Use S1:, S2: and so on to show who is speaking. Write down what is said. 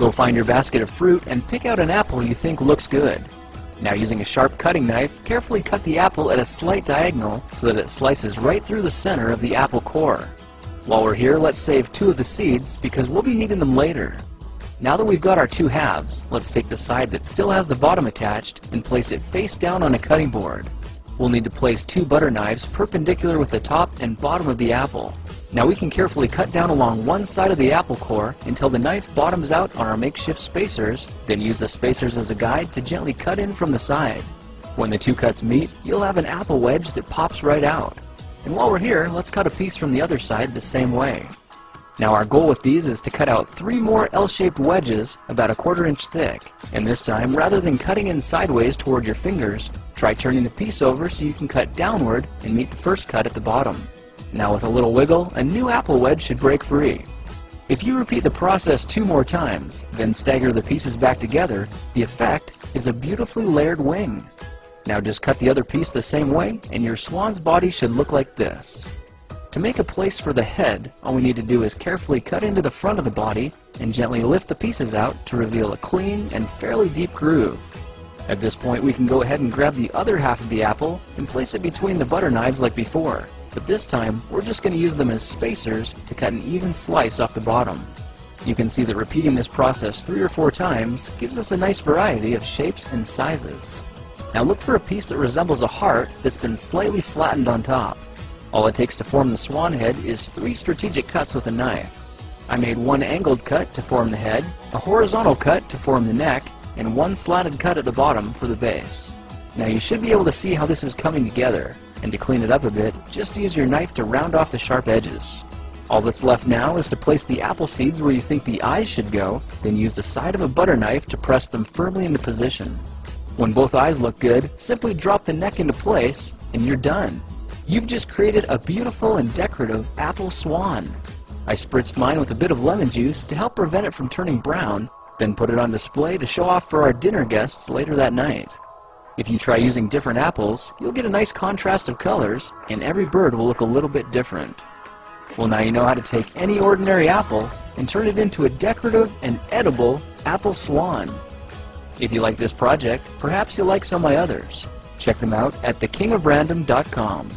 S1: Go find your basket of fruit and pick out an apple you think looks good. Now, using a sharp cutting knife, carefully cut the apple at a slight diagonal so that it slices right through the center of the apple core. While we're here, let's save 2 of the seeds because we'll be needing them later. Now that we've got our 2 halves, let's take the side that still has the bottom attached and place it face down on a cutting board. We'll need to place 2 butter knives perpendicular with the top and bottom of the apple. Now we can carefully cut down along one side of the apple core until the knife bottoms out on our makeshift spacers, then use the spacers as a guide to gently cut in from the side. When the 2 cuts meet, you'll have an apple wedge that pops right out. And while we're here, let's cut a piece from the other side the same way. Now our goal with these is to cut out 3 more L-shaped wedges about 1/4 inch thick. And this time, rather than cutting in sideways toward your fingers, try turning the piece over so you can cut downward and meet the first cut at the bottom. Now with a little wiggle, a new apple wedge should break free. If you repeat the process 2 more times, then stagger the pieces back together, the effect is a beautifully layered wing. Now just cut the other piece the same way, and your swan's body should look like this. To make a place for the head, all we need to do is carefully cut into the front of the body and gently lift the pieces out to reveal a clean and fairly deep groove. At this point, we can go ahead and grab the other half of the apple and place it between the butter knives like before. But this time, we're just going to use them as spacers to cut an even slice off the bottom. You can see that repeating this process 3 or 4 times gives us a nice variety of shapes and sizes. Now look for a piece that resembles a heart that's been slightly flattened on top. All it takes to form the swan head is 3 strategic cuts with a knife. I made 1 angled cut to form the head, a horizontal cut to form the neck, and 1 slanted cut at the bottom for the base. Now you should be able to see how this is coming together, and to clean it up a bit, just use your knife to round off the sharp edges. All that's left now is to place the apple seeds where you think the eyes should go, then use the side of a butter knife to press them firmly into position. When both eyes look good, simply drop the neck into place, and you're done. You've just created a beautiful and decorative apple swan. I spritzed mine with a bit of lemon juice to help prevent it from turning brown, then put it on display to show off for our dinner guests later that night. If you try using different apples, you'll get a nice contrast of colors, and every bird will look a little bit different. Well, now you know how to take any ordinary apple and turn it into a decorative and edible apple swan. If you like this project, perhaps you'll like some of my others. Check them out at thekingofrandom.com.